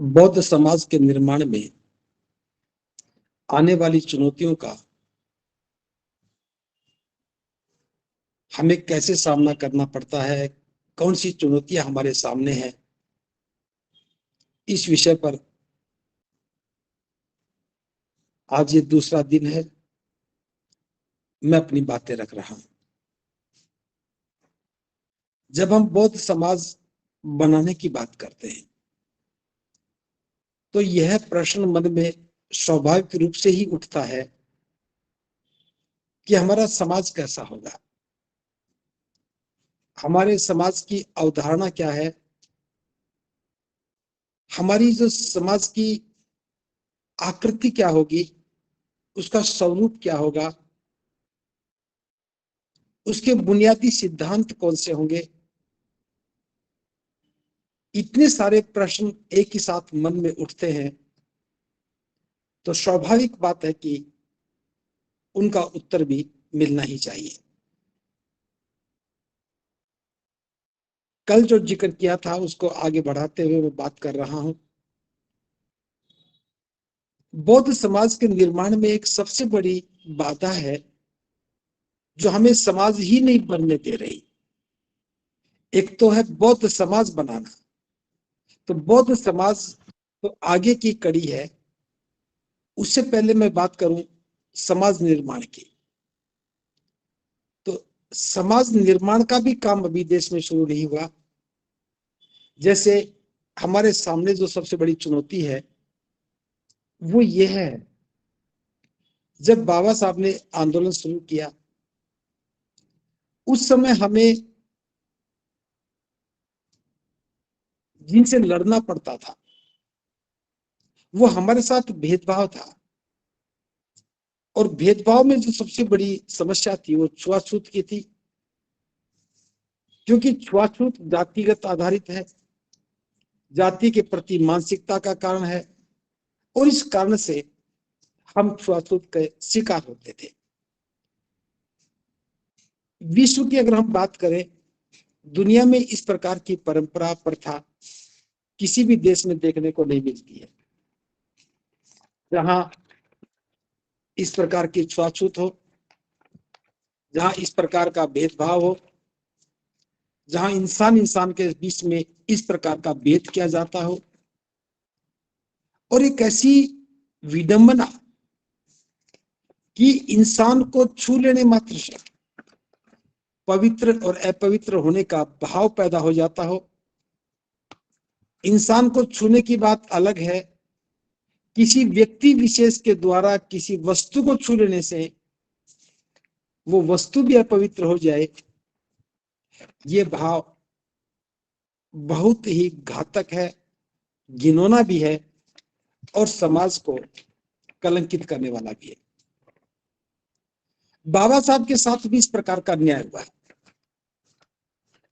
बौद्ध समाज के निर्माण में आने वाली चुनौतियों का हमें कैसे सामना करना पड़ता है, कौन सी चुनौतियां हमारे सामने हैं, इस विषय पर आज ये दूसरा दिन है मैं अपनी बातें रख रहा हूं। जब हम बौद्ध समाज बनाने की बात करते हैं तो यह प्रश्न मन में स्वाभाविक रूप से ही उठता है कि हमारा समाज कैसा होगा, हमारे समाज की अवधारणा क्या है, हमारी जो समाज की आकृति क्या होगी, उसका स्वरूप क्या होगा, उसके बुनियादी सिद्धांत कौन से होंगे। इतने सारे प्रश्न एक ही साथ मन में उठते हैं तो स्वाभाविक बात है कि उनका उत्तर भी मिलना ही चाहिए। कल जो जिक्र किया था उसको आगे बढ़ाते हुए मैं बात कर रहा हूं। बौद्ध समाज के निर्माण में एक सबसे बड़ी बाधा है जो हमें समाज ही नहीं बनने दे रही। एक तो है बौद्ध समाज बनाना, तो बौद्ध समाज तो आगे की कड़ी है। उससे पहले मैं बात करूं समाज निर्माण की, तो समाज निर्माण का भी काम अभी देश में शुरू नहीं हुआ। जैसे हमारे सामने जो सबसे बड़ी चुनौती है वो ये है, जब बाबा साहब ने आंदोलन शुरू किया उस समय हमें जिनसे लड़ना पड़ता था वो हमारे साथ भेदभाव था, और भेदभाव में जो सबसे बड़ी समस्या थी वो छुआछूत की थी, क्योंकि छुआछूत जातिगत आधारित है, जाति के प्रति मानसिकता का कारण है, और इस कारण से हम छुआछूत के शिकार होते थे। विश्व की अगर हम बात करें, दुनिया में इस प्रकार की परंपरा प्रथा किसी भी देश में देखने को नहीं मिलती है जहां इस प्रकार की छुआछूत हो, जहां इस प्रकार का भेदभाव हो, जहां इंसान इंसान के बीच में इस प्रकार का भेद किया जाता हो। और एक ऐसी विडंबना कि इंसान को छू लेने मात्र से पवित्र और अपवित्र होने का भाव पैदा हो जाता हो। इंसान को छूने की बात अलग है, किसी व्यक्ति विशेष के द्वारा किसी वस्तु को छू लेने से वो वस्तु भी अपवित्र हो जाए, ये भाव बहुत ही घातक है, घिनौना भी है, और समाज को कलंकित करने वाला भी है। बाबा साहब के साथ भी इस प्रकार का अन्याय हुआ है,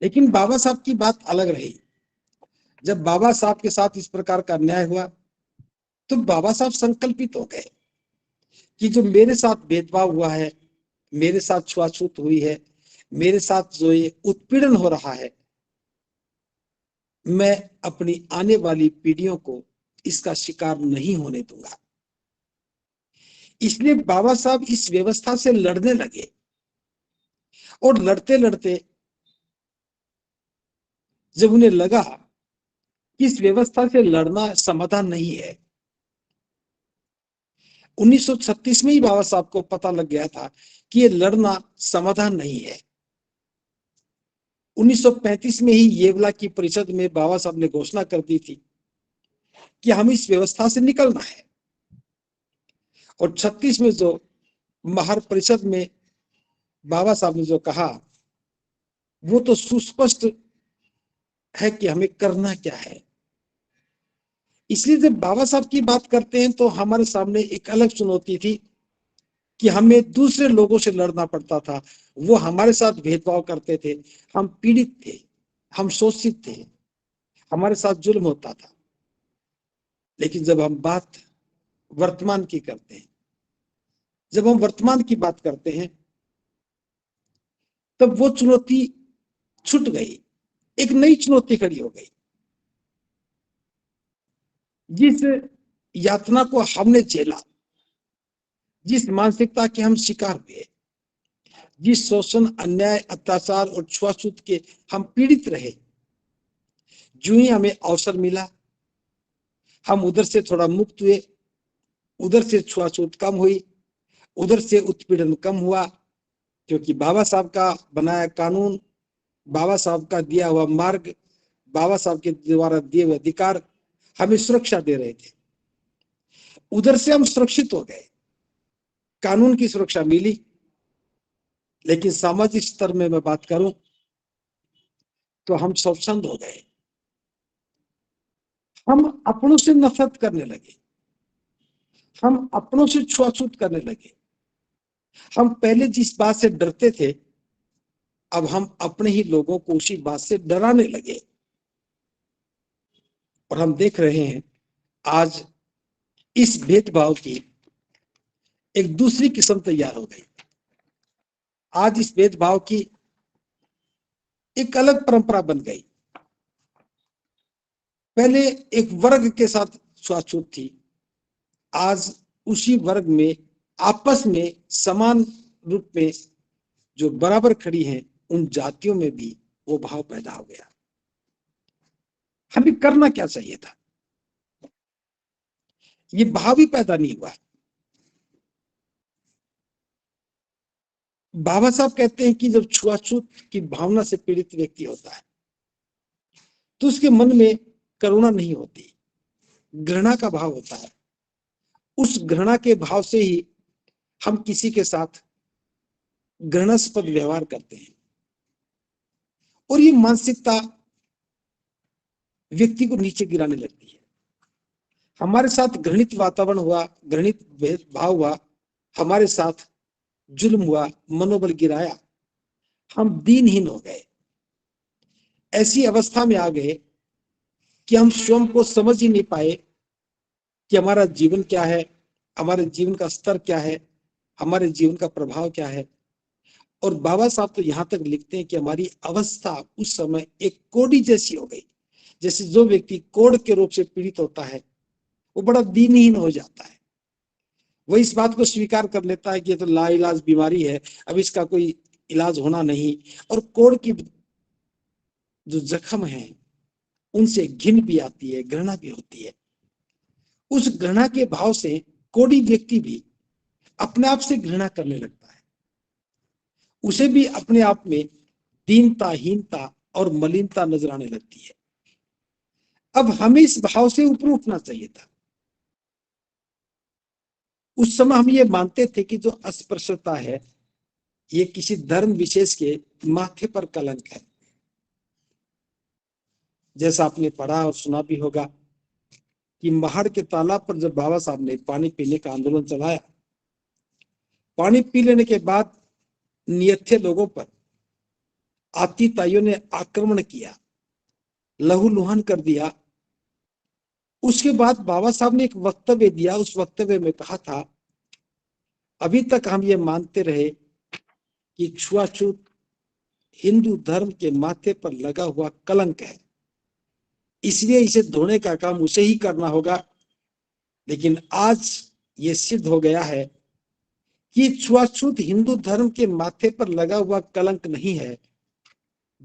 लेकिन बाबा साहब की बात अलग रही। जब बाबा साहब के साथ इस प्रकार का अन्याय हुआ तो बाबा साहब संकल्पित हो गए कि जो मेरे साथ भेदभाव हुआ है, मेरे साथ छुआछूत हुई है, मेरे साथ जो ये उत्पीड़न हो रहा है, मैं अपनी आने वाली पीढ़ियों को इसका शिकार नहीं होने दूंगा। इसलिए बाबा साहब इस व्यवस्था से लड़ने लगे, और लड़ते लड़ते जब उन्हें लगा कि इस व्यवस्था से लड़ना समाधान नहीं है, 1936 में ही बाबा साहब को पता लग गया था कि ये लड़ना समाधान नहीं है। 1935 में ही येवला की परिषद में बाबा साहब ने घोषणा कर दी थी कि हमें इस व्यवस्था से निकलना है, और 36 में जो महार परिषद में बाबा साहब ने जो कहा वो तो सुस्पष्ट है कि हमें करना क्या है। इसलिए जब बाबा साहब की बात करते हैं तो हमारे सामने एक अलग चुनौती थी कि हमें दूसरे लोगों से लड़ना पड़ता था, वो हमारे साथ भेदभाव करते थे, हम पीड़ित थे, हम शोषित थे, हमारे साथ जुल्म होता था। लेकिन जब हम बात वर्तमान की करते हैं, जब हम वर्तमान की बात करते हैं, तब वो चुनौती छूट गई, एक नई चुनौती खड़ी हो गई। जिस यातना को हमने झेला, जिस मानसिकता के हम शिकार हुए, जिस शोषण, अन्याय, अत्याचार और छुआछूत के हम पीड़ित रहे, जो ही हमें अवसर मिला, हम उधर से थोड़ा मुक्त हुए, उधर से छुआछूत कम हुई, उधर से उत्पीड़न कम हुआ, क्योंकि बाबा साहब का बनाया कानून, बाबा साहब का दिया हुआ मार्ग, बाबा साहब के द्वारा दिए हुए अधिकार हमें सुरक्षा दे रहे थे। उधर से हम सुरक्षित हो गए, कानून की सुरक्षा मिली। लेकिन सामाजिक स्तर में मैं बात करूं तो हम स्वच्छंद हो गए, हम अपनों से नफरत करने लगे, हम अपनों से छुआछूत करने लगे। हम पहले जिस बात से डरते थे, अब हम अपने ही लोगों को उसी बात से डराने लगे। और हम देख रहे हैं आज इस भेदभाव की एक दूसरी किस्म तैयार हो गई। आज इस भेदभाव की एक अलग परंपरा बन गई। पहले एक वर्ग के साथ छुआछूत थी, आज उसी वर्ग में आपस में समान रूप में जो बराबर खड़ी हैं, उन जातियों में भी वो भाव पैदा हो गया। हमें करना क्या चाहिए था? ये भाव ही पैदा नहीं हुआ। बाबा साहब कहते हैं कि जब छुआछूत की भावना से पीड़ित व्यक्ति होता है तो उसके मन में करुणा नहीं होती, घृणा का भाव होता है। उस घृणा के भाव से ही हम किसी के साथ घृणास्पद व्यवहार करते हैं, और ये मानसिकता व्यक्ति को नीचे गिराने लगती है। हमारे साथ घृणित वातावरण हुआ, घृणित भेदभाव हुआ, हमारे साथ जुल्म हुआ, मनोबल गिराया, हम दीनहीन हो गए। ऐसी अवस्था में आ गए कि हम स्वयं को समझ ही नहीं पाए कि हमारा जीवन क्या है, हमारे जीवन का स्तर क्या है, हमारे जीवन का प्रभाव क्या है। और बाबा साहब तो यहां तक लिखते हैं कि हमारी अवस्था उस समय एक कोड़ी जैसी हो गई। जैसे जो व्यक्ति कोढ़ के रोग से पीड़ित होता है वो बड़ा दीनहीन हो जाता है, वो इस बात को स्वीकार कर लेता है कि ये तो लाइलाज बीमारी है, अब इसका कोई इलाज होना नहीं। और कोढ़ की जो जख्म है उनसे घिन भी आती है, घृणा भी होती है। उस घृणा के भाव से कोढ़ी व्यक्ति भी अपने आप से घृणा करने लगता है, उसे भी अपने आप में दीनता, हीनता और मलिनता नजर आने लगती है। अब हमें इस भाव से ऊपर उठना चाहिए था। उस समय हम ये मानते थे कि जो अस्पृश्यता है ये किसी धर्म विशेष के माथे पर कलंक है। जैसा आपने पढ़ा और सुना भी होगा कि महाड़ के तालाब पर जब बाबा साहब ने पानी पीने का आंदोलन चलाया, पानी पी लेने के बाद नियत्थे लोगों पर आतिताइयों ने आक्रमण किया, लहूलुहान कर दिया। उसके बाद बाबा साहब ने एक वक्तव्य दिया। उस वक्तव्य में कहा था, अभी तक हम ये मानते रहे कि छुआछूत हिंदू धर्म के माथे पर लगा हुआ कलंक है, इसलिए इसे धोने का काम उसे ही करना होगा। लेकिन आज ये सिद्ध हो गया है कि छुआछूत हिंदू धर्म के माथे पर लगा हुआ कलंक नहीं है,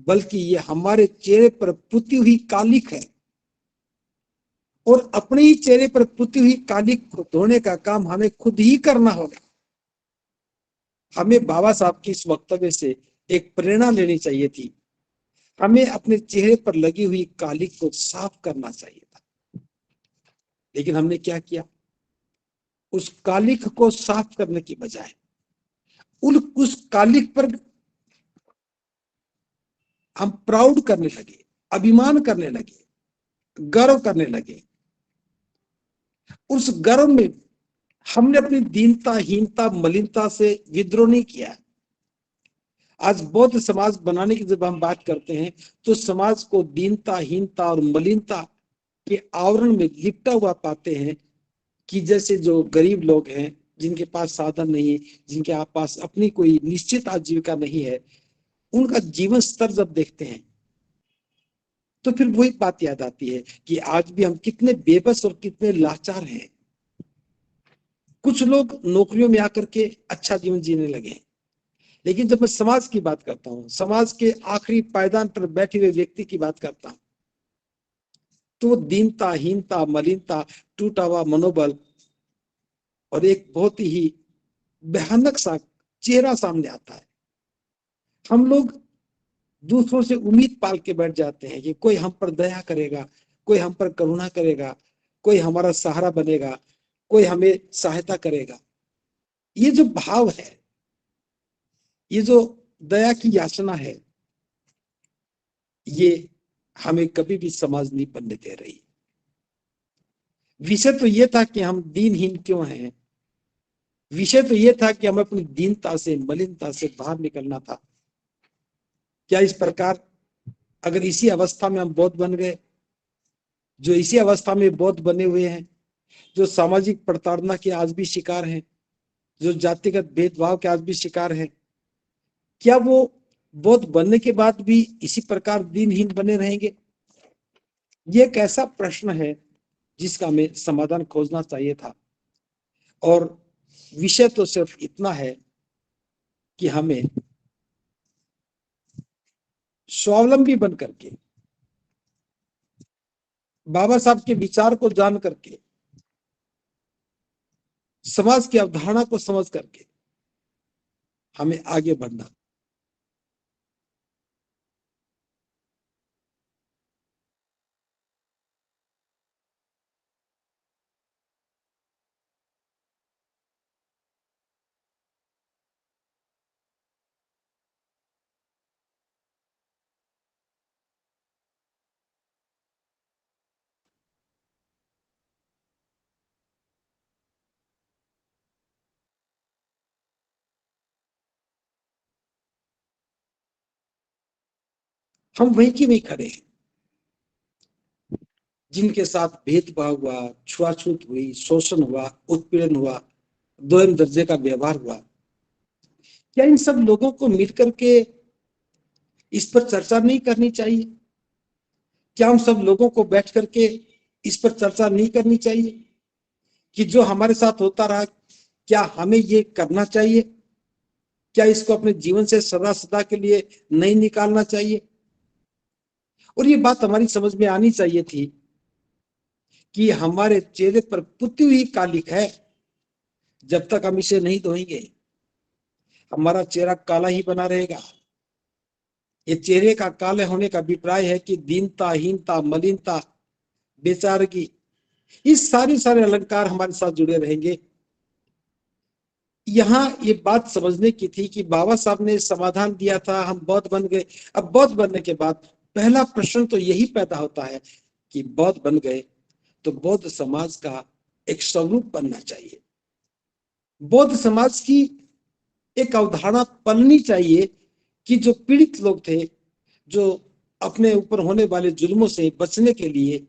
बल्कि ये हमारे चेहरे पर पुती हुई कालिक है। और अपने ही चेहरे पर पुती हुई कालिक को धोने का काम हमें खुद ही करना होगा। हमें बाबा साहब की इस वक्तव्य से एक प्रेरणा लेनी चाहिए थी। हमें अपने चेहरे पर लगी हुई कालिक को साफ करना चाहिए था। लेकिन हमने क्या किया? उस कालिक को साफ करने की बजाय उस कालिक पर हम प्राउड करने लगे, अभिमान करने लगे, गर्व करने लगे। उस गर्व में हमने अपनी दीनता, हीनता, मलिनता से विद्रोह नहीं किया। आज बौद्ध समाज बनाने की जब हम बात करते हैं तो समाज को दीनता, हीनता और मलिनता के आवरण में लिपटा हुआ पाते हैं, कि जैसे जो गरीब लोग हैं, जिनके पास साधन नहीं, जिनके पास अपनी कोई निश्चित आजीविका नहीं है, उनका जीवन स्तर जब देखते हैं तो फिर वही बात याद आती है कि आज भी हम कितने बेबस और कितने लाचार हैं। कुछ लोग नौकरियों में आकर के अच्छा जीवन जीने लगे, लेकिन जब मैं समाज की बात करता हूँ, समाज के आखिरी पायदान पर बैठे हुए व्यक्ति की बात करता हूँ, तो दीनता, हीनता, मलिनता, टूटा हुआ मनोबल और एक बहुत ही भयानक सा चेहरा सामने आता है। हम लोग दूसरों से उम्मीद पाल के बैठ जाते हैं कि कोई हम पर दया करेगा, कोई हम पर करुणा करेगा, कोई हमारा सहारा बनेगा, कोई हमें सहायता करेगा। ये जो भाव है, ये जो दया की याचना है, ये हमें कभी भी समाज नहीं बनने दे रही। विषय तो ये था कि हम दीनहीन क्यों हैं, विषय तो ये था कि हमें अपनी दीनता से, मलिनता से बाहर निकलना था। क्या इस प्रकार अगर इसी अवस्था में हम बौद्ध बन गए, जो इसी अवस्था में बौद्ध बने हुए हैं, जो सामाजिक प्रताड़ना के आज भी शिकार हैं, जो जातिगत भेदभाव के आज भी शिकार हैं, क्या वो बौद्ध बनने के बाद भी इसी प्रकार दीनहीन बने रहेंगे? ये एक ऐसा प्रश्न है जिसका हमें समाधान खोजना चाहिए था। और विषय तो सिर्फ इतना है कि हमें स्वावलंबी बन करके, बाबा साहब के विचार को जान करके, समाज की अवधारणा को समझ करके हमें आगे बढ़ना। हम वहीं की वहीं खड़े हैं। जिनके साथ भेदभाव हुआ, छुआछूत हुई, शोषण हुआ, उत्पीड़न हुआ, दोयम दर्जे का व्यवहार हुआ, क्या इन सब लोगों को मिलकर के इस पर चर्चा नहीं करनी चाहिए? क्या हम सब लोगों को बैठ करके इस पर चर्चा नहीं करनी चाहिए कि जो हमारे साथ होता रहा, क्या हमें ये करना चाहिए? क्या इसको अपने जीवन से सदा सदा के लिए नहीं निकालना चाहिए? और ये बात हमारी समझ में आनी चाहिए थी कि हमारे चेहरे पर पुती हुई कालिक है, जब तक हम इसे नहीं धोएंगे हमारा चेहरा काला ही बना रहेगा। ये चेहरे का काले होने का अभिप्राय है कि दीनता, हीनता, मलिनता, बेचारगी, इस सारे अलंकार हमारे साथ जुड़े रहेंगे। यहाँ ये बात समझने की थी कि बाबा साहब ने समाधान दिया था, हम बौद्ध बन गए। अब बौद्ध बनने के बाद पहला प्रश्न तो यही पैदा होता है कि बौद्ध बन गए तो बौद्ध समाज का एक स्वरूप बनना चाहिए। बौद्ध समाज की एक अवधारणा पलनी चाहिए कि जो पीड़ित लोग थे, जो अपने ऊपर होने वाले जुल्मों से बचने के लिए,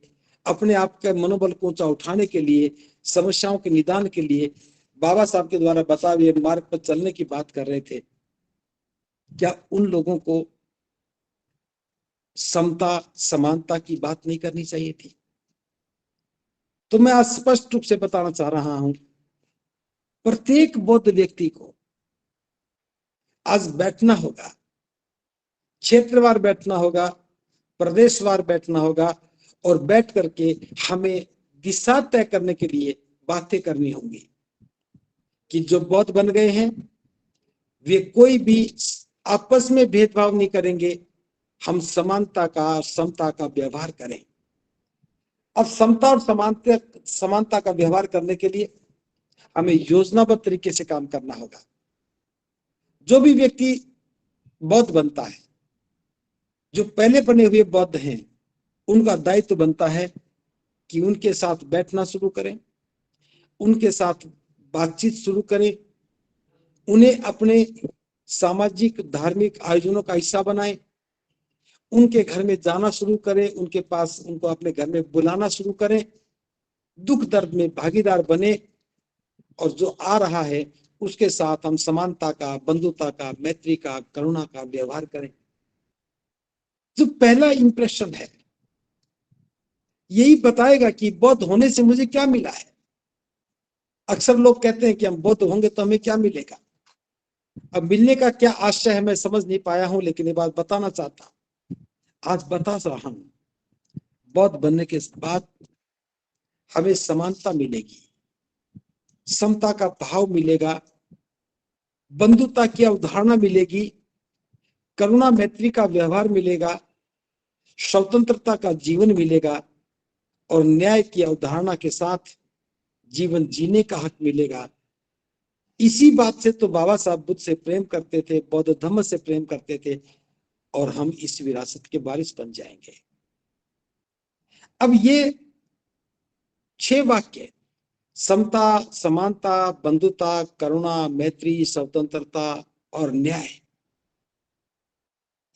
अपने आप के मनोबल को ऊंचा उठाने के लिए, समस्याओं के निदान के लिए बाबा साहब के द्वारा बताए हुए मार्ग पर चलने की बात कर रहे थे। क्या उन लोगों को समता, समानता की बात नहीं करनी चाहिए थी? तो मैं आज स्पष्ट रूप से बताना चाह रहा हूं, प्रत्येक बौद्ध व्यक्ति को आज बैठना होगा, क्षेत्रवार बैठना होगा, प्रदेशवार बैठना होगा और बैठ करके हमें दिशा तय करने के लिए बातें करनी होंगी कि जो बौद्ध बन गए हैं वे कोई भी आपस में भेदभाव नहीं करेंगे, हम समानता का, समता का व्यवहार करें। अब समता और समानता का व्यवहार करने के लिए हमें योजनाबद्ध तरीके से काम करना होगा। जो भी व्यक्ति बौद्ध बनता है, जो पहले बने हुए बौद्ध हैं, उनका दायित्व बनता है कि उनके साथ बैठना शुरू करें, उनके साथ बातचीत शुरू करें, उन्हें अपने सामाजिक धार्मिक आयोजनों का हिस्सा बनाएं, उनके घर में जाना शुरू करें, उनके पास उनको अपने घर में बुलाना शुरू करें, दुख दर्द में भागीदार बने और जो आ रहा है उसके साथ हम समानता का, बंधुता का, मैत्री का, करुणा का व्यवहार करें। जो पहला इंप्रेशन है, यही बताएगा कि बौद्ध होने से मुझे क्या मिला है। अक्सर लोग कहते हैं कि हम बौद्ध होंगे तो हमें क्या मिलेगा। अब मिलने का क्या आशय है मैं समझ नहीं पाया हूं, लेकिन ये बात बताना चाहता हूं, आज बता रहा हूं। बौद्ध बनने के बाद हमें समानता मिलेगी, समता का भाव मिलेगा, बंधुता की अवधारणा मिलेगी, करुणा मैत्री का व्यवहार मिलेगा, स्वतंत्रता का जीवन मिलेगा और न्याय की अवधारणा के साथ जीवन जीने का हक मिलेगा। इसी बात से तो बाबा साहब बुद्ध से प्रेम करते थे, बौद्ध धर्म से प्रेम करते थे, और हम इस विरासत के वारिस बन जाएंगे। अब ये 6 वाक्य, समता, समानता, बंधुता, करुणा, मैत्री, स्वतंत्रता और न्याय,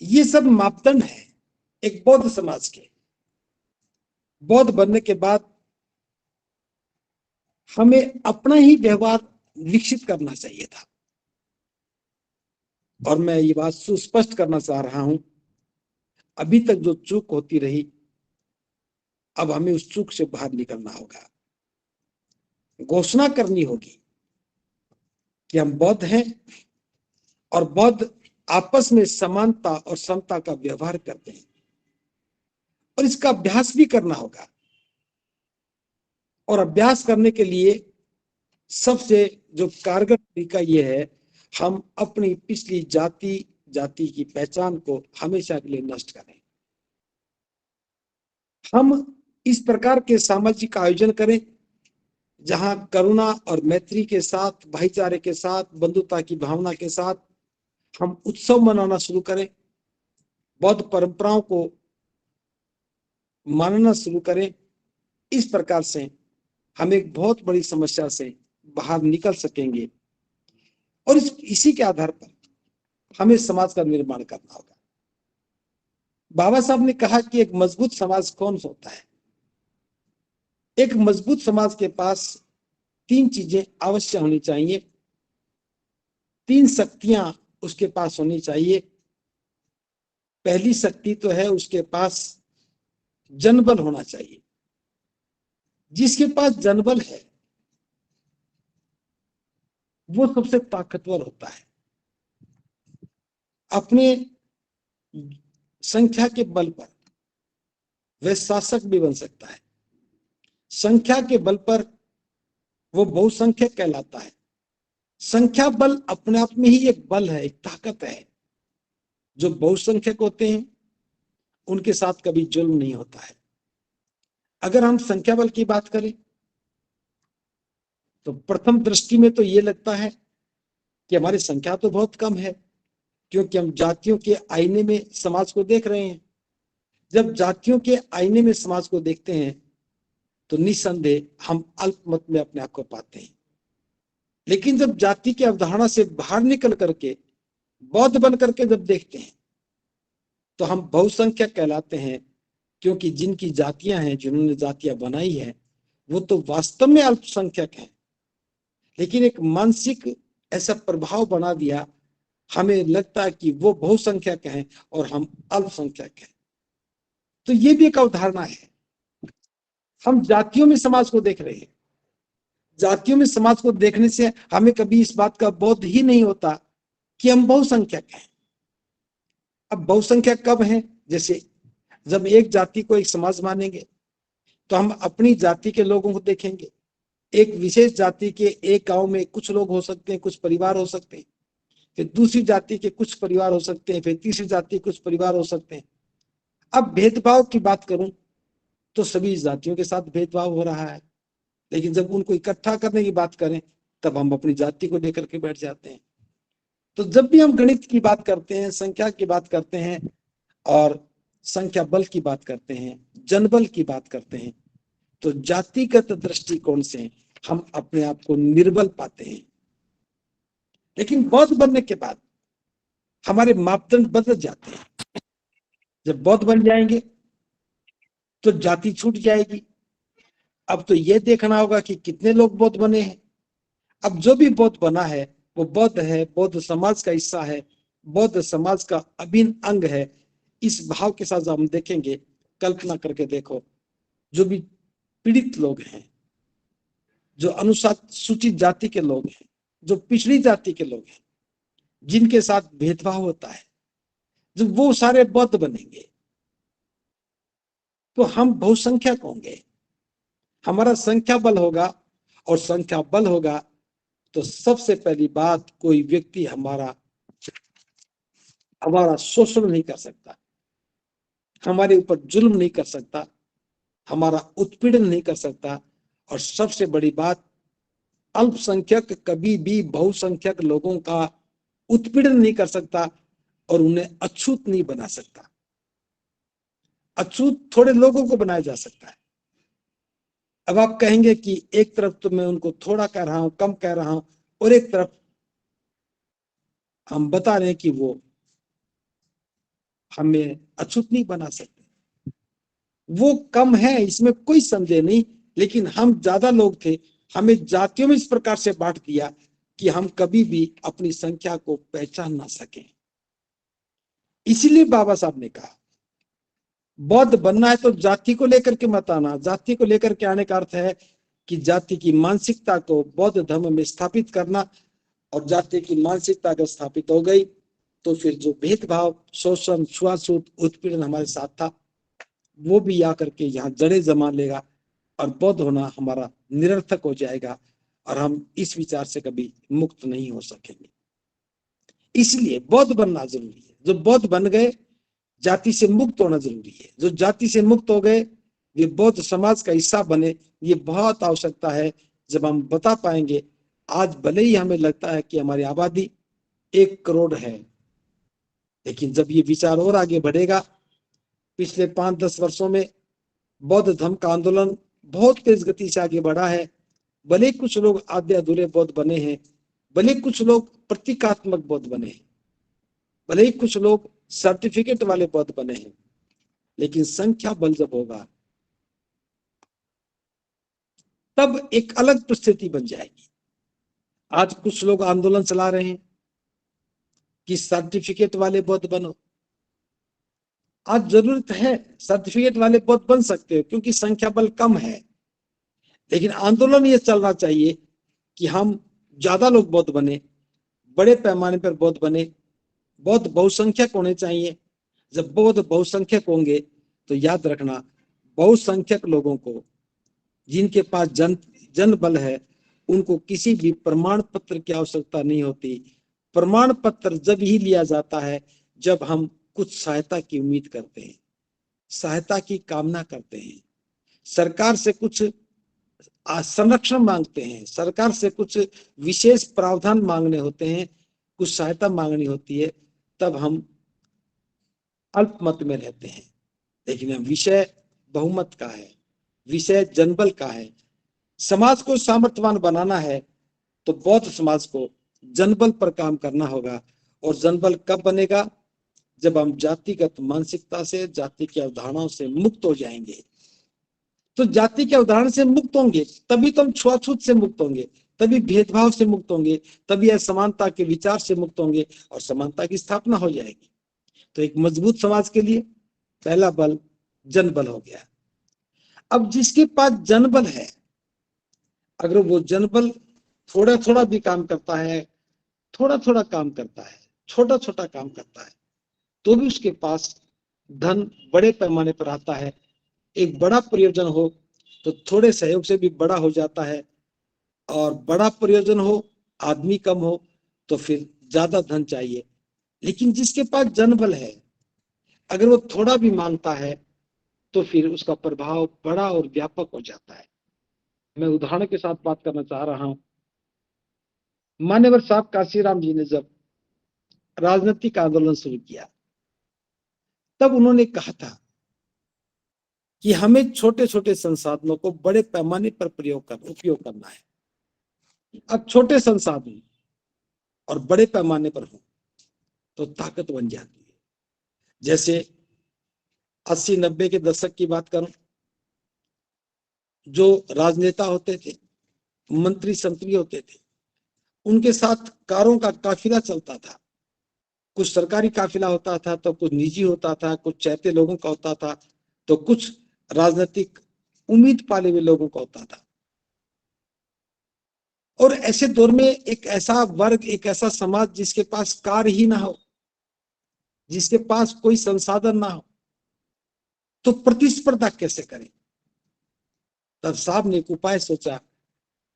ये सब मापदंड है एक बौद्ध समाज के। बौद्ध बनने के बाद हमें अपना ही व्यवहार विकसित करना चाहिए था, और मैं ये बात सुस्पष्ट करना चाह रहा हूं, अभी तक जो चूक होती रही, अब हमें उस चूक से बाहर निकलना होगा। घोषणा करनी होगी कि हम बौद्ध हैं और बौद्ध आपस में समानता और समता का व्यवहार करते हैं, और इसका अभ्यास भी करना होगा। और अभ्यास करने के लिए सबसे जो कारगर तरीका यह है, हम अपनी पिछली जाति की पहचान को हमेशा के लिए नष्ट करें। हम इस प्रकार के सामाजिक आयोजन करें जहां करुणा और मैत्री के साथ, भाईचारे के साथ, बंधुता की भावना के साथ हम उत्सव मनाना शुरू करें, बौद्ध परंपराओं को मानना शुरू करें। इस प्रकार से हम एक बहुत बड़ी समस्या से बाहर निकल सकेंगे, और इसी के आधार पर हमें समाज का निर्माण करना होगा। बाबा साहब ने कहा कि एक मजबूत समाज कौन सा होता है। एक मजबूत समाज के पास 3 चीजें अवश्य होनी चाहिए, 3 शक्तियां उसके पास होनी चाहिए। पहली शक्ति तो है उसके पास जनबल होना चाहिए। जिसके पास जनबल है वो सबसे ताकतवर होता है। अपने संख्या के बल पर वह शासक भी बन सकता है। संख्या के बल पर वो बहुसंख्यक कहलाता है। संख्या बल अपने आप में ही एक बल है, एक ताकत है। जो बहुसंख्यक होते हैं उनके साथ कभी जुल्म नहीं होता है। अगर हम संख्या बल की बात करें तो प्रथम दृष्टि में तो ये लगता है कि हमारी संख्या तो बहुत कम है, क्योंकि हम जातियों के आईने में समाज को देख रहे हैं। जब जातियों के आईने में समाज को देखते हैं तो निस्संदेह हम अल्पमत में अपने आप को पाते हैं। लेकिन जब जाति की अवधारणा से बाहर निकल करके बौद्ध बन करके जब देखते हैं तो हम बहुसंख्यक कहलाते हैं, क्योंकि जिनकी जातियां हैं, जिन्होंने जातियां बनाई है, वो तो वास्तव में अल्पसंख्यक हैं, लेकिन एक मानसिक ऐसा प्रभाव बना दिया, हमें लगता है कि वो बहुसंख्यक हैं और हम अल्पसंख्यक हैं। तो ये भी एक अवधारणा है। हम जातियों में समाज को देख रहे हैं। जातियों में समाज को देखने से हमें कभी इस बात का बोध ही नहीं होता कि हम बहुसंख्यक हैं। अब बहुसंख्यक कब हैं? जैसे जब एक जाति को एक समाज मानेंगे तो हम अपनी जाति के लोगों को देखेंगे। एक विशेष जाति के एक गांव में कुछ लोग हो सकते हैं, कुछ परिवार हो सकते हैं, फिर दूसरी जाति के कुछ परिवार हो सकते हैं, फिर तीसरी जाति के कुछ परिवार हो सकते हैं। अब भेदभाव की बात करूं तो सभी जातियों के साथ भेदभाव हो रहा है, लेकिन जब उनको इकट्ठा करने की बात करें तब हम अपनी जाति को लेकर के बैठ जाते हैं। तो जब भी हम गणित की बात करते हैं, संख्या की बात करते हैं और संख्या बल की बात करते हैं, जनबल की बात करते हैं, तो जातिगत दृष्टिकोण से हम अपने आप को निर्बल पाते हैं। लेकिन बौद्ध बनने के बाद हमारे मापदंड बदल जाते हैं। जब बौद्ध बन जाएंगे तो जाति छूट जाएगी। अब तो यह देखना होगा कि कितने लोग बौद्ध बने हैं। अब जो भी बौद्ध बना है वो बौद्ध है, बौद्ध समाज का हिस्सा है, बौद्ध समाज का अभिन्न अंग है। इस भाव के साथ हम देखेंगे, कल्पना करके देखो जो भी पीड़ित लोग हैं, जो अनुसूचित जाति के लोग हैं, जो पिछड़ी जाति के लोग हैं, जिनके साथ भेदभाव होता है, जब वो सारे बौद्ध बनेंगे तो हम बहुसंख्यक होंगे, हमारा संख्या बल होगा, और संख्या बल होगा तो सबसे पहली बात, कोई व्यक्ति हमारा शोषण नहीं कर सकता, हमारे ऊपर जुल्म नहीं कर सकता, हमारा उत्पीड़न नहीं कर सकता। और सबसे बड़ी बात, अल्पसंख्यक कभी भी बहुसंख्यक लोगों का उत्पीड़न नहीं कर सकता और उन्हें अछूत नहीं बना सकता। अछूत थोड़े लोगों को बनाया जा सकता है। अब आप कहेंगे कि एक तरफ तो मैं उनको थोड़ा कह रहा हूं, कम कह रहा हूं, और एक तरफ हम बता रहे हैं कि वो हमें अछूत नहीं बना सकते। वो कम है, इसमें कोई संदेह नहीं, लेकिन हम ज्यादा लोग थे, हमें जातियों में इस प्रकार से बांट दिया कि हम कभी भी अपनी संख्या को पहचान ना सके। इसीलिए बाबा साहब ने कहा, बौद्ध बनना है तो जाति को लेकर के मत आना। जाति को लेकर के आने का अर्थ है कि जाति की मानसिकता को बौद्ध धर्म में स्थापित करना, और जाति की मानसिकता अगर स्थापित हो गई तो फिर जो भेदभाव, शोषण, छुआछूत, उत्पीड़न हमारे साथ था, वो भी आकर के यहाँ जड़ें जमा लेगा और बौद्ध होना हमारा निरर्थक हो जाएगा, और हम इस विचार से कभी मुक्त नहीं हो सकेंगे। इसलिए बौद्ध बनना जरूरी है। जो बौद्ध बन गए, जाति से मुक्त होना जरूरी है। जो जाति से मुक्त हो गए, वे बौद्ध समाज का हिस्सा बने। ये बहुत आवश्यकता है। जब हम बता पाएंगे, आज भले ही हमें लगता है कि हमारी आबादी 1 करोड़ है, लेकिन जब ये विचार और आगे बढ़ेगा, पिछले 5-10 वर्षों में बौद्ध धर्म का आंदोलन बहुत तेज गति से आगे बढ़ा है। भले कुछ लोग आधे अधूरे बौद्ध बने हैं, भले कुछ लोग प्रतीकात्मक बौद्ध बने हैं, भले ही कुछ लोग सर्टिफिकेट वाले बौद्ध बने हैं, लेकिन संख्या बल जब होगा तब एक अलग परिस्थिति बन जाएगी। आज कुछ लोग आंदोलन चला रहे हैं कि सर्टिफिकेट वाले बौद्ध बनो। आज जरूरत है, सर्टिफिकेट वाले बौद्ध बन सकते हो क्योंकि संख्या बल कम है, लेकिन आंदोलन ये चलना चाहिए कि हम ज्यादा लोग बौद्ध बने, बड़े पैमाने पर बौद्ध बने, बौद्ध बहुसंख्यक होने चाहिए। जब बौद्ध बहुसंख्यक होंगे तो याद रखना, बहुसंख्यक लोगों को, जिनके पास जन बल है, उनको किसी भी प्रमाण पत्र की आवश्यकता नहीं होती। प्रमाण पत्र जब ही लिया जाता है जब हम कुछ सहायता की उम्मीद करते हैं, सहायता की कामना करते हैं, सरकार से कुछ संरक्षण मांगते हैं, सरकार से कुछ विशेष प्रावधान मांगने होते हैं, कुछ सहायता मांगनी होती है, तब हम अल्पमत में रहते हैं। लेकिन विषय बहुमत का है, विषय जनबल का है। समाज को सामर्थ्यवान बनाना है तो बौद्ध समाज को जनबल पर काम करना होगा। और जनबल कब बनेगा? जब हम जातिगत मानसिकता से, जाति की अवधारणाओं से मुक्त हो जाएंगे। तो जाति के अवधारणा से मुक्त होंगे तभी तो हम छुआछूत से मुक्त होंगे, तभी भेदभाव से मुक्त होंगे, तभी असमानता के विचार से मुक्त होंगे और समानता की स्थापना हो जाएगी। तो एक मजबूत समाज के लिए पहला बल जनबल हो गया। अब जिसके पास जनबल है, अगर वो जनबल थोड़ा थोड़ा भी काम करता है, थोड़ा थोड़ा काम करता है, छोटा छोटा काम करता है, तो भी उसके पास धन बड़े पैमाने पर आता है। एक बड़ा प्रयोजन हो तो थोड़े सहयोग से भी बड़ा हो जाता है, और बड़ा प्रयोजन हो, आदमी कम हो, तो फिर ज्यादा धन चाहिए। लेकिन जिसके पास जनबल है, अगर वो थोड़ा भी मांगता है तो फिर उसका प्रभाव बड़ा और व्यापक हो जाता है। मैं उदाहरण के साथ बात करना चाह रहा हूं। मान्यवर साहब काशीराम जी ने जब राजनीतिक आंदोलन शुरू किया, तब उन्होंने कहा था कि हमें छोटे छोटे संसाधनों को बड़े पैमाने पर उपयोग करना है। अब छोटे संसाधन और बड़े पैमाने पर हो तो ताकत बन जाती है। जैसे 80-90 के दशक की बात करूं, जो राजनेता होते थे, मंत्री संतरी होते थे, उनके साथ कारों का काफिला चलता था। कुछ सरकारी काफिला होता था तो कुछ निजी होता था, कुछ चहते लोगों का होता था, तो कुछ राजनीतिक उम्मीद पाले हुए लोगों का होता था। और ऐसे दौर में एक ऐसा वर्ग, एक ऐसा समाज जिसके पास कार ही ना हो, जिसके पास कोई संसाधन ना हो, तो प्रतिस्पर्धा कैसे करें? तब साहब ने एक उपाय सोचा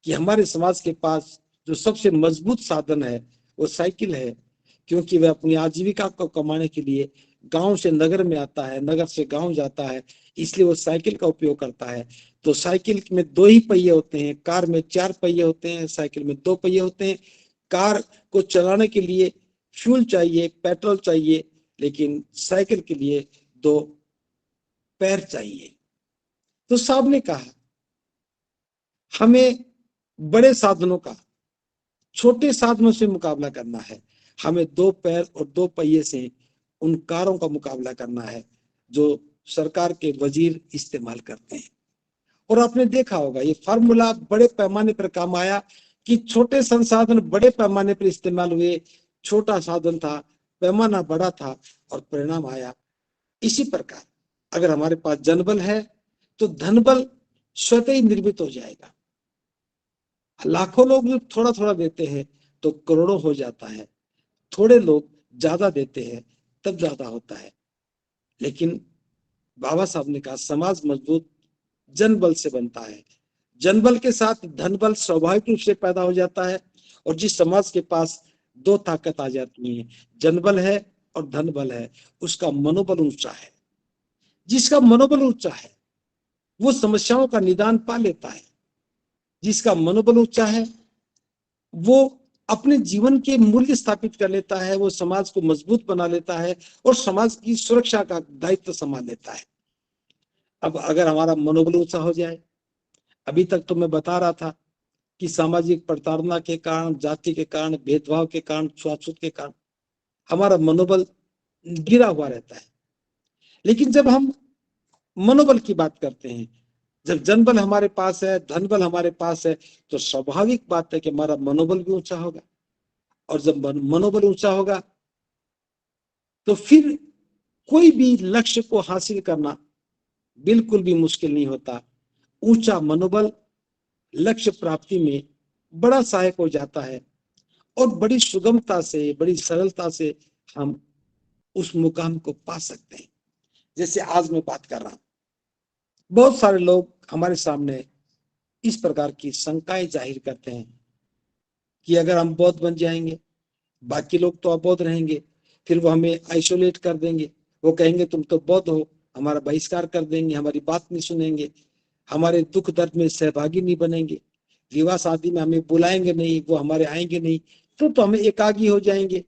कि हमारे समाज के पास जो सबसे मजबूत साधन है वो साइकिल है, क्योंकि वह अपनी आजीविका को कमाने के लिए गांव से नगर में आता है, नगर से गांव जाता है, इसलिए वो साइकिल का उपयोग करता है। तो साइकिल में दो ही पहिए होते हैं, कार में 4 पहिए होते हैं, साइकिल में 2 पहिए होते हैं। कार को चलाने के लिए फ्यूल चाहिए, पेट्रोल चाहिए, लेकिन साइकिल के लिए 2 पैर चाहिए। तो साहब ने कहा हमें बड़े साधनों का छोटे साधनों से मुकाबला करना है, हमें 2 पैर और 2 पहिए से उन कारों का मुकाबला करना है जो सरकार के वजीर इस्तेमाल करते हैं। और आपने देखा होगा ये फार्मूला बड़े पैमाने पर काम आया कि छोटे संसाधन बड़े पैमाने पर इस्तेमाल हुए, छोटा साधन था, पैमाना बड़ा था और परिणाम आया। इसी प्रकार अगर हमारे पास जनबल है तो धनबल स्वतः ही निर्मित हो जाएगा। लाखों लोग जो थोड़ा थोड़ा देते हैं तो करोड़ों हो जाता है, थोड़े लोग ज्यादा देते हैं तब ज्यादा होता है। लेकिन बाबा साहब ने कहा समाज मजबूत जनबल से बनता है, जनबल के साथ धनबल स्वाभाविक रूप से पैदा हो जाता है। और जिस समाज के पास 2 ताकत आ जाती है, जनबल है और धनबल है, उसका मनोबल ऊंचा है। जिसका मनोबल ऊंचा है वो समस्याओं का निदान पा लेता है, जिसका मनोबल ऊंचा है वो अपने जीवन के मूल्य स्थापित कर लेता है, वो समाज को मजबूत बना लेता है और समाज की सुरक्षा का दायित्व संभाल लेता है। अब अगर हमारा मनोबल ऊंचा हो जाए, अभी तक तो मैं बता रहा था कि सामाजिक प्रताड़ना के कारण, जाति के कारण, भेदभाव के कारण, छुआछूत के कारण हमारा मनोबल गिरा हुआ रहता है। लेकिन जब हम मनोबल की बात करते हैं, जब जनबल हमारे पास है, धनबल हमारे पास है, तो स्वाभाविक बात है कि हमारा मनोबल भी ऊंचा होगा। और जब मनोबल ऊंचा होगा तो फिर कोई भी लक्ष्य को हासिल करना बिल्कुल भी मुश्किल नहीं होता। ऊंचा मनोबल लक्ष्य प्राप्ति में बड़ा सहायक हो जाता है और बड़ी सुगमता से, बड़ी सरलता से हम उस मुकाम को पा सकते हैं। जैसे आज मैं बात कर रहा हूं, बहुत सारे लोग हमारे सामने इस प्रकार की शंकाएं जाहिर करते हैं कि अगर हम बौद्ध बन जाएंगे, बाकी लोग तो अबौद्ध रहेंगे, फिर वो हमें आइसोलेट कर देंगे, वो कहेंगे तुम तो बौद्ध हो, हमारा बहिष्कार कर देंगे, हमारी बात नहीं सुनेंगे, हमारे दुख दर्द में सहभागी नहीं बनेंगे, विवाह शादी में हमें बुलाएंगे नहीं, वो हमारे आएंगे नहीं, तो हमें एकाकी हो जाएंगे,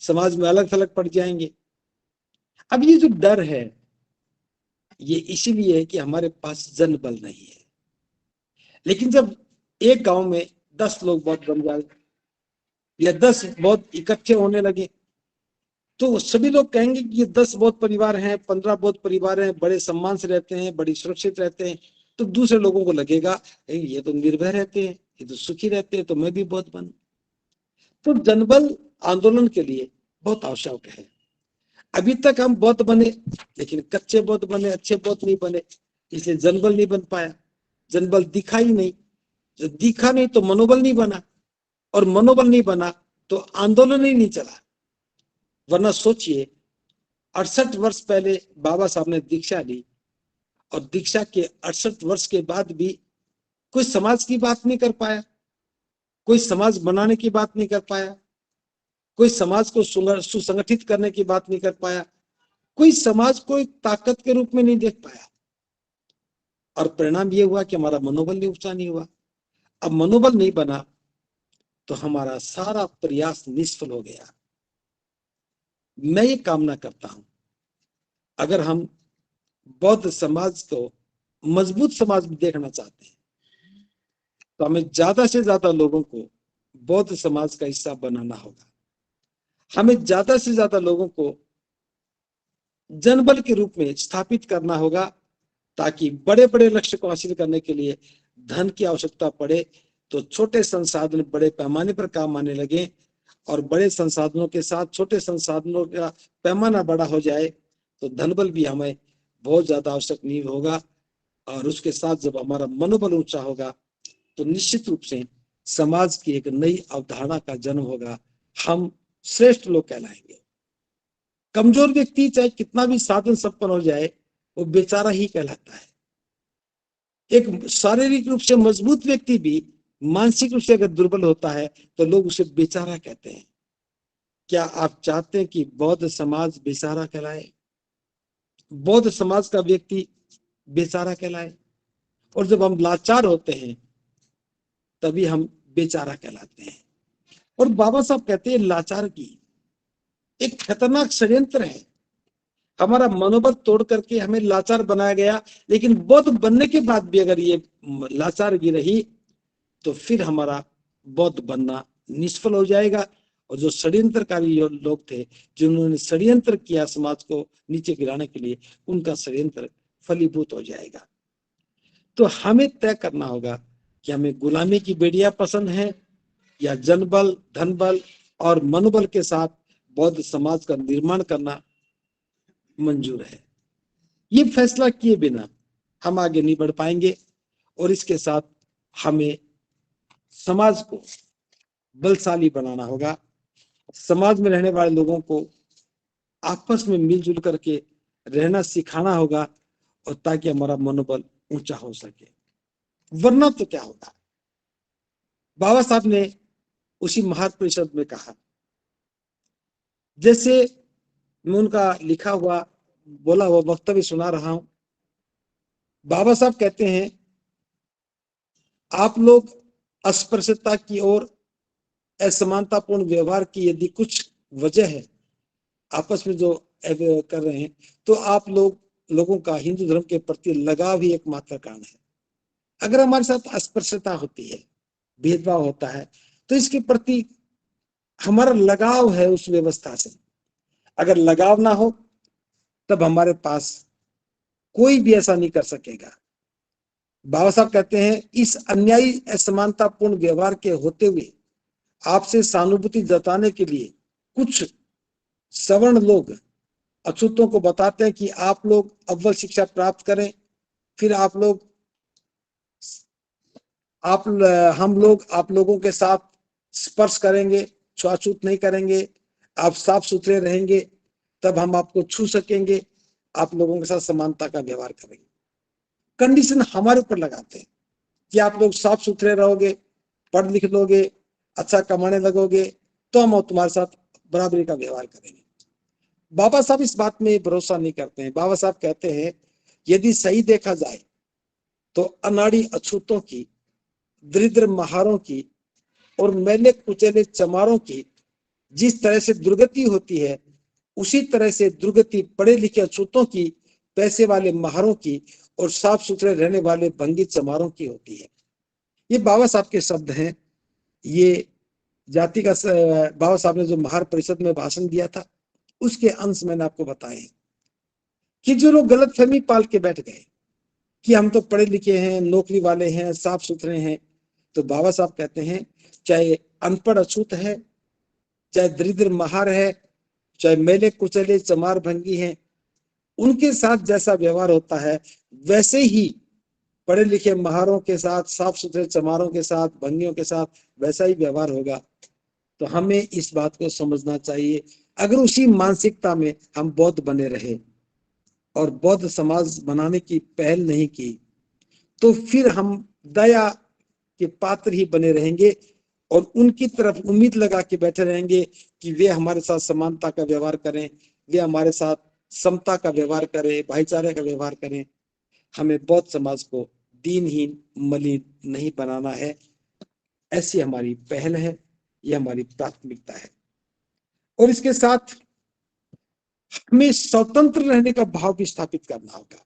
समाज में अलग थलग पड़ जाएंगे। अब ये जो डर है ये इसीलिए है कि हमारे पास जनबल नहीं है। लेकिन जब एक गांव में 10 लोग बौद्ध बन जाए या 10 बौद्ध इकट्ठे होने लगे तो सभी लोग कहेंगे कि ये 10 बौद्ध परिवार हैं, 15 बौद्ध परिवार हैं, बड़े सम्मान से रहते हैं, बड़ी सुरक्षित रहते हैं। तो दूसरे लोगों को लगेगा ये तो निर्भय रहते हैं, ये तो सुखी रहते हैं, तो मैं भी बौद्ध बनूं। तो जनबल आंदोलन के लिए बहुत आवश्यक है। अभी तक हम बौद्ध बने लेकिन कच्चे बौद्ध बने, अच्छे बौद्ध नहीं बने, इसलिए जनबल नहीं बन पाया। जनबल दिखा ही नहीं, जो दिखा नहीं तो मनोबल नहीं बना, और मनोबल नहीं बना तो आंदोलन ही नहीं चला। वरना सोचिए 68 वर्ष पहले बाबा साहब ने दीक्षा ली और दीक्षा के 68 वर्ष के बाद भी कोई समाज की बात नहीं कर पाया, कोई समाज बनाने की बात नहीं कर पाया, कोई समाज को सुसंगठित करने की बात नहीं कर पाया, कोई समाज को एक ताकत के रूप में नहीं देख पाया। और परिणाम ये हुआ कि हमारा मनोबल भी ऊंचा नहीं हुआ। अब मनोबल नहीं बना तो हमारा सारा प्रयास निष्फल हो गया। मैं ये कामना करता हूं अगर हम बौद्ध समाज को मजबूत समाज में देखना चाहते हैं तो हमें ज्यादा से ज्यादा लोगों को बौद्ध समाज का हिस्सा बनाना होगा। हमें ज्यादा से ज्यादा लोगों को जनबल के रूप में स्थापित करना होगा, ताकि बड़े बड़े लक्ष्य को हासिल करने के लिए धन की आवश्यकता पड़े तो छोटे संसाधन बड़े पैमाने पर काम आने लगे, और बड़े संसाधनों के साथ छोटे संसाधनों का पैमाना बड़ा हो जाए तो धनबल भी हमें बहुत ज्यादा आवश्यक नहीं होगा। और उसके साथ जब हमारा मनोबल ऊंचा होगा तो निश्चित रूप से समाज की एक नई अवधारणा का जन्म होगा। हम श्रेष्ठ लोग कहलाएंगे। कमजोर व्यक्ति चाहे कितना भी साधन संपन्न हो जाए, वो बेचारा ही कहलाता है। एक शारीरिक रूप से मजबूत व्यक्ति भी मानसिक रूप से अगर दुर्बल होता है तो लोग उसे बेचारा कहते हैं। क्या आप चाहते हैं कि बौद्ध समाज बेचारा कहलाए, बौद्ध समाज का व्यक्ति बेचारा कहलाए? और जब हम लाचार होते हैं तभी हम बेचारा कहलाते हैं। और बाबा साहब कहते हैं लाचार की एक खतरनाक षड्यंत्र है। हमारा मनोबल तोड़ करके हमें लाचार बनाया गया, लेकिन बौद्ध बनने के बाद भी अगर ये लाचारगी रही तो फिर हमारा बौद्ध बनना निष्फल हो जाएगा। और जो षड्यंत्रकारी लोग थे, जिन्होंने षड्यंत्र किया समाज को नीचे गिराने के लिए, उनका षड्यंत्र फलीभूत हो जाएगा। तो हमें तय करना होगा कि हमें गुलामी की बेड़ियां पसंद है या जनबल, धनबल और मनोबल के साथ बौद्ध समाज का निर्माण करना मंजूर है। ये फैसला किए बिना हम आगे नहीं बढ़ पाएंगे। और इसके साथ हमें समाज को बलशाली बनाना होगा। समाज में रहने वाले लोगों को आपस में मिलजुल करके रहना सिखाना होगा, और ताकि हमारा मनोबल ऊंचा हो सके। वरना तो क्या होगा? बाबा साहब ने उसी महापरिषद में कहा, जैसे मैं उनका लिखा हुआ बोला हुआ वक्तव्य सुना रहा हूं। बाबा साहब कहते हैं, आप लोग अस्पृश्यता की और असमानतापूर्ण व्यवहार की यदि कुछ वजह है आपस में जो कर रहे हैं, तो आप लोगों का हिंदू धर्म के प्रति लगाव ही एकमात्र कारण है। अगर हमारे साथ अस्पृश्यता होती है, भेदभाव होता है, तो इसके प्रति हमारा लगाव है उस व्यवस्था से। अगर लगाव ना हो तब हमारे पास कोई भी ऐसा नहीं कर सकेगा। बाबा साहब कहते हैं, इस अन्यायी असमानतापूर्ण व्यवहार के होते हुए आपसे सहानुभूति जताने के लिए कुछ सवर्ण लोग अछूतों को बताते हैं कि आप लोग अव्वल शिक्षा प्राप्त करें, फिर हम लोग आप लोगों के साथ स्पर्श करेंगे, छुआछूत नहीं करेंगे, आप साफ सुथरे रहेंगे, तब हम आपको छू सकेंगे, आप लोगों के साथ समानता का व्यवहार करेंगे। कंडीशन हमारे ऊपर लगाते हैं कि आप लोग साफ सुथरे रहोगे, पढ़ लिख लोगे, अच्छा कमाने लगोगे, तो हम तुम्हारे साथ बराबरी का व्यवहार करेंगे। बाबा साहब इस बात में भरोसा नहीं करते हैं। बाबा साहब कहते हैं, यदि सही देखा जाए तो अनाड़ी अछूतों की, दरिद्र महारों की और मैले कुचले चमारों की जिस तरह से दुर्गति होती है, उसी तरह से दुर्गति पढ़े लिखे अछूतों की, पैसे वाले महारों की और साफ सुथरे रहने वाले भंगी चमारों की होती है। ये बाबा साहब के शब्द हैं। ये जाति का बाबा साहब ने जो महार परिषद में भाषण दिया था, उसके अंश मैंने आपको बताए कि जो लोग गलत फहमी पाल के बैठ गए कि हम तो पढ़े लिखे हैं, नौकरी वाले हैं, साफ सुथरे हैं, तो बाबा साहब कहते हैं, चाहे अनपढ़ अछूत है, चाहे दरिद्र महार है, चाहे मेले कुचले चमार भंगी हैं, उनके साथ जैसा व्यवहार होता है वैसे ही पढ़े लिखे महारों के साथ, साफ सुथरे चमारों के साथ, भंगियों के साथ वैसा ही व्यवहार होगा। तो हमें इस बात को समझना चाहिए। अगर उसी मानसिकता में हम बौद्ध बने रहे और बौद्ध समाज बनाने की पहल नहीं की, तो फिर हम दया के पात्र ही बने रहेंगे और उनकी तरफ उम्मीद लगा के बैठे रहेंगे कि वे हमारे साथ समानता का व्यवहार करें, वे हमारे साथ समता का व्यवहार करें, भाईचारे का व्यवहार करें। हमें बौद्ध समाज को दीनहीन, मलिन नहीं बनाना है। ऐसी हमारी पहल है, यह हमारी प्राथमिकता है। और इसके साथ हमें स्वतंत्र रहने का भाव भी स्थापित करना होगा।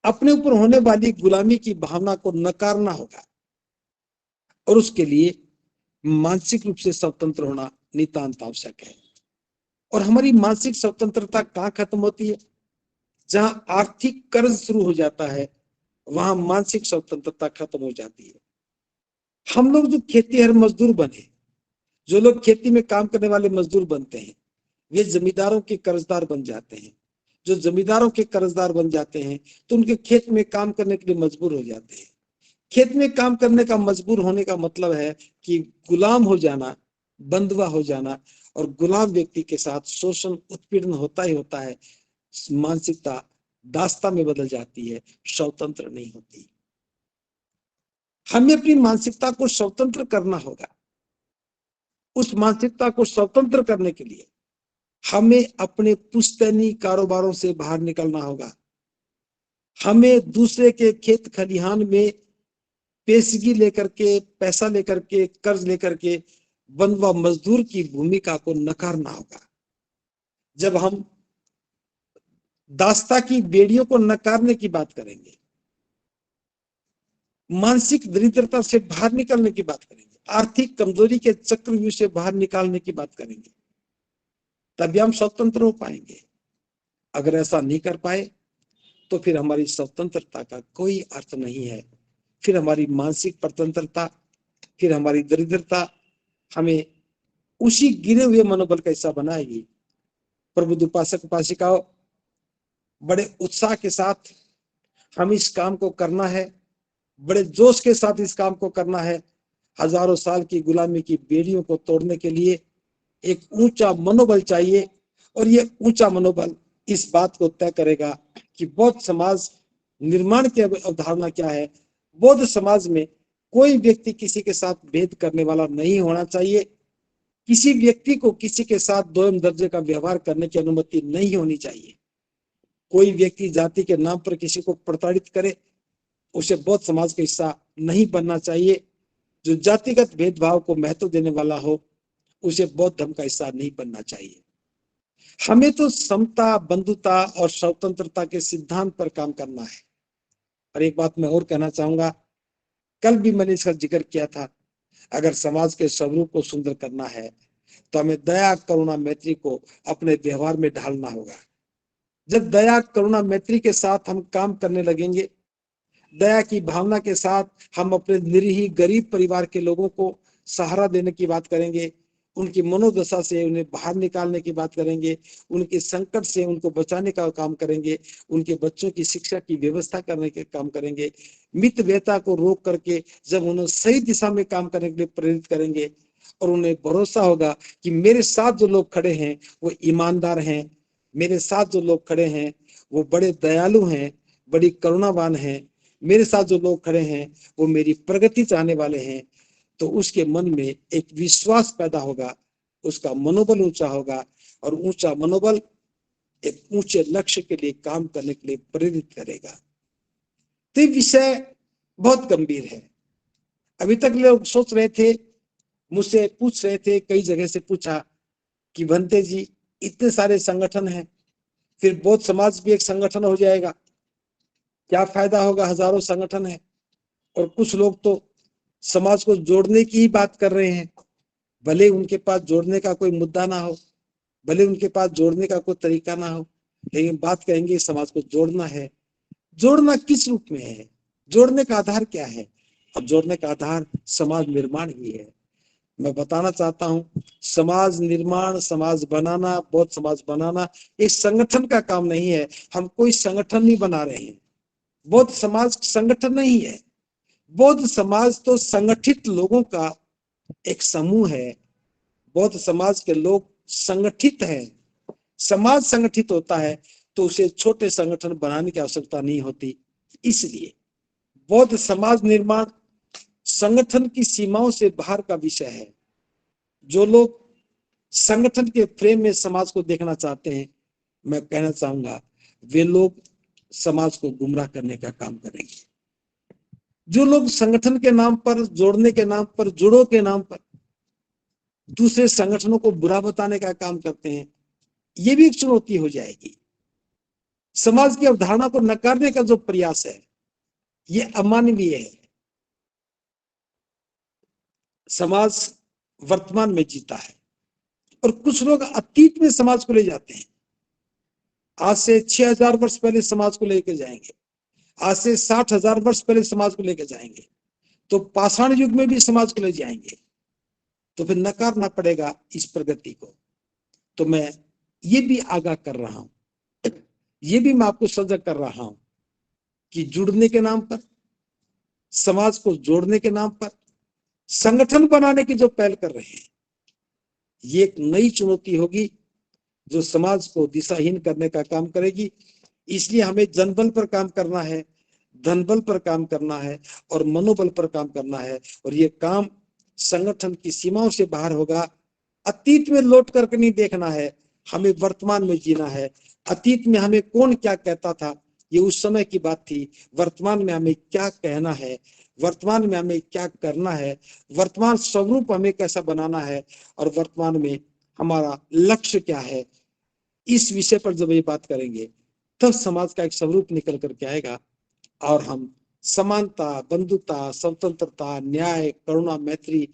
अपने ऊपर होने वाली गुलामी की भावना को नकारना होगा, और उसके लिए मानसिक रूप से स्वतंत्र होना नितांत आवश्यक है। और हमारी मानसिक स्वतंत्रता कहाँ खत्म होती है? जहां आर्थिक कर्ज शुरू हो जाता है, वहां मानसिक स्वतंत्रता खत्म हो जाती है। हम लोग जो खेतीहर मजदूर बने, जो लोग खेती में काम करने वाले मजदूर बनते हैं, वे जमींदारों के कर्जदार बन जाते हैं। जो जमींदारों के कर्जदार बन जाते हैं तो उनके खेत में काम करने के लिए मजबूर हो जाते हैं। खेत में काम करने का मजबूर होने का मतलब है कि गुलाम हो जाना, बंधुआ हो जाना, और गुलाम व्यक्ति के साथ शोषण उत्पीड़न होता ही होता है। मानसिकता दास्ता में बदल जाती है, स्वतंत्र नहीं होती। हमें अपनी मानसिकता को स्वतंत्र करना होगा। उस मानसिकता को स्वतंत्र करने के लिए हमें अपने पुश्तैनी कारोबारों से बाहर निकलना होगा। हमें दूसरे के खेत खलिहान में पेशगी लेकर के, पैसा लेकर के, कर्ज लेकर के बंधुआ मजदूर की भूमिका को नकारना होगा। जब हम दास्ता की बेड़ियों को नकारने की बात करेंगे, मानसिक दरिद्रता से बाहर निकलने की बात करेंगे, आर्थिक कमजोरी के चक्रव्यूह से बाहर निकालने की बात करेंगे, तभी हम स्वतंत्र हो पाएंगे। अगर ऐसा नहीं कर पाए तो फिर हमारी स्वतंत्रता का कोई अर्थ नहीं है। फिर हमारी मानसिक स्वतंत्रता, फिर हमारी दरिद्रता हमें उसी गिरे हुए मनोबल का हिस्सा बनाएगी। प्रबुद्ध उपासक उपासिकाओं, बड़े उत्साह के साथ हम इस काम को करना है, बड़े जोश के साथ इस काम को करना है। हजारों साल की गुलामी की बेड़ियों को तोड़ने के लिए एक ऊंचा मनोबल चाहिए, और ये ऊंचा मनोबल इस बात को तय करेगा कि बौद्ध समाज निर्माण की अवधारणा क्या है। बौद्ध समाज में कोई व्यक्ति किसी के साथ भेद करने वाला नहीं होना चाहिए। किसी व्यक्ति को किसी के साथ दोयम दर्जे का व्यवहार करने की अनुमति नहीं होनी चाहिए। कोई व्यक्ति जाति के नाम पर किसी को प्रताड़ित करे, उसे बौद्ध समाज का हिस्सा नहीं बनना चाहिए। जो जातिगत भेदभाव को महत्व देने वाला हो, उसे बौद्ध धर्म का हिस्सा नहीं बनना चाहिए। हमें तो समता, बंधुता और स्वतंत्रता के सिद्धांत पर काम करना है। और एक बात मैं और कहना चाहूंगा, कल भी मैंने इसका जिक्र किया था, अगर समाज के स्वरूप को सुंदर करना है तो हमें दया, करुणा, मैत्री को अपने व्यवहार में ढालना होगा। जब दया, करुणा, मैत्री के साथ हम काम करने लगेंगे, दया की भावना के साथ हम अपने निरीह गरीब परिवार के लोगों को सहारा देने की बात करेंगे, उनकी मनोदशा से उन्हें बाहर निकालने की बात करेंगे, उनके संकट से उनको बचाने का काम करेंगे, उनके बच्चों की शिक्षा की व्यवस्था करने के काम करेंगे, मितव्ययता को रोक करके जब उन्हें सही दिशा में काम करने के लिए प्रेरित करेंगे, और उन्हें भरोसा होगा कि मेरे साथ जो लोग खड़े हैं वो ईमानदार हैं, मेरे साथ जो लोग खड़े हैं वो बड़े दयालु हैं, बड़ी करुणावान हैं, मेरे साथ जो लोग खड़े हैं वो मेरी प्रगति चाहने वाले हैं, तो उसके मन में एक विश्वास पैदा होगा, उसका मनोबल ऊंचा होगा, और ऊंचा मनोबल एक ऊंचे लक्ष्य के लिए काम करने के लिए प्रेरित करेगा। तो ये विषय बहुत गंभीर है। अभी तक लोग सोच रहे थे, मुझसे पूछ रहे थे, कई जगह से पूछा कि भंते जी इतने सारे संगठन हैं, फिर बौद्ध समाज भी एक संगठन हो जाएगा, क्या फायदा होगा, हजारों संगठन है। और कुछ लोग तो समाज को जोड़ने की ही बात कर रहे हैं, भले उनके पास जोड़ने का कोई मुद्दा ना हो, भले उनके पास जोड़ने का कोई तरीका ना हो, लेकिन बात कहेंगे समाज को जोड़ना है। जोड़ना किस रूप में है, जोड़ने का आधार क्या है? अब जोड़ने का आधार समाज निर्माण ही है। मैं बताना चाहता हूं, समाज निर्माण, समाज बनाना, बौद्ध समाज बनाना एक संगठन का काम नहीं है। हम कोई संगठन नहीं बना रहे हैं। बौद्ध समाज संगठन नहीं है। बौद्ध समाज तो संगठित लोगों का एक समूह है। बौद्ध समाज के लोग संगठित हैं। समाज संगठित होता है तो उसे छोटे संगठन बनाने की आवश्यकता नहीं होती। इसलिए बौद्ध समाज निर्माण संगठन की सीमाओं से बाहर का विषय है। जो लोग संगठन के फ्रेम में समाज को देखना चाहते हैं, मैं कहना चाहूंगा वे लोग समाज को गुमराह करने का काम करेंगे। जो लोग संगठन के नाम पर, जोड़ने के नाम पर, जुड़ों के नाम पर दूसरे संगठनों को बुरा बताने का काम करते हैं, ये भी एक चुनौती हो जाएगी। समाज की अवधारणा को नकारने का जो प्रयास है ये अमानवीय है। समाज वर्तमान में जीता है और कुछ लोग अतीत में समाज को ले जाते हैं। आज से 6000 वर्ष पहले समाज को लेकर जाएंगे, आज से 60,000 वर्ष पहले समाज को लेकर जाएंगे, तो पाषाण युग में भी समाज को ले जाएंगे, तो फिर नकारना पड़ेगा इस प्रगति को। तो मैं ये भी आगाह कर रहा हूं ये भी मैं आपको सजग कर रहा हूं कि जुड़ने के नाम पर, समाज को जोड़ने के नाम पर संगठन बनाने की जो पहल कर रहे हैं, ये एक नई चुनौती होगी जो समाज को दिशाहीन करने का काम करेगी। इसलिए हमें जनबल पर काम करना है, धनबल पर काम करना है और मनोबल पर काम करना है। और ये काम संगठन की सीमाओं से बाहर होगा। अतीत में लौट करके नहीं देखना है, हमें वर्तमान में जीना है। अतीत में हमें कौन क्या कहता था, ये उस समय की बात थी। वर्तमान में हमें क्या कहना है, वर्तमान में हमें क्या करना है, वर्तमान स्वरूप हमें कैसा बनाना है और वर्तमान में हमारा लक्ष्य क्या है। इस विषय पर जब ये बात करेंगे तब समाज का एक स्वरूप निकल करके आएगा और हम समानता, बंधुता, स्वतंत्रता, न्याय, करुणा, मैत्री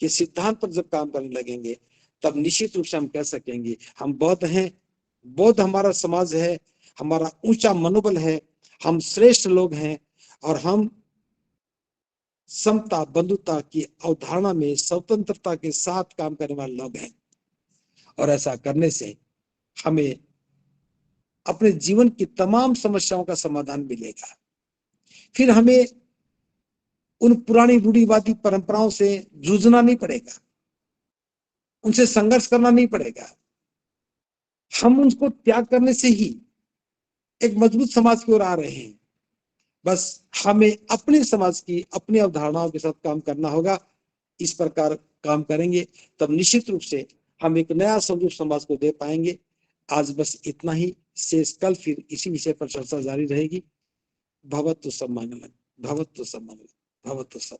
के सिद्धांत पर जब काम करने लगेंगे तब निश्चित रूप से हम कह सकेंगे हम बौद्ध हैं, बौद्ध हमारा समाज है, हमारा ऊंचा मनोबल है, हम श्रेष्ठ लोग हैं और हम समता, बंधुता की अवधारणा में स्वतंत्रता के साथ काम करने वाले लोग हैं। और ऐसा करने से हमें अपने जीवन की तमाम समस्याओं का समाधान मिलेगा। फिर हमें उन पुरानी रूढ़िवादी परंपराओं से जूझना नहीं पड़ेगा, उनसे संघर्ष करना नहीं पड़ेगा। हम उनको त्याग करने से ही एक मजबूत समाज की ओर आ रहे हैं। बस हमें अपने समाज की अपनी अवधारणाओं के साथ काम करना होगा। इस प्रकार काम करेंगे तब निश्चित रूप से हम एक नया स्वरूप समाज को दे पाएंगे। आज बस इतना ही, शेष कल फिर इसी विषय पर चर्चा जारी रहेगी। भवतु सब मंगलम, भवतु सब मंगलम, भवतु सब।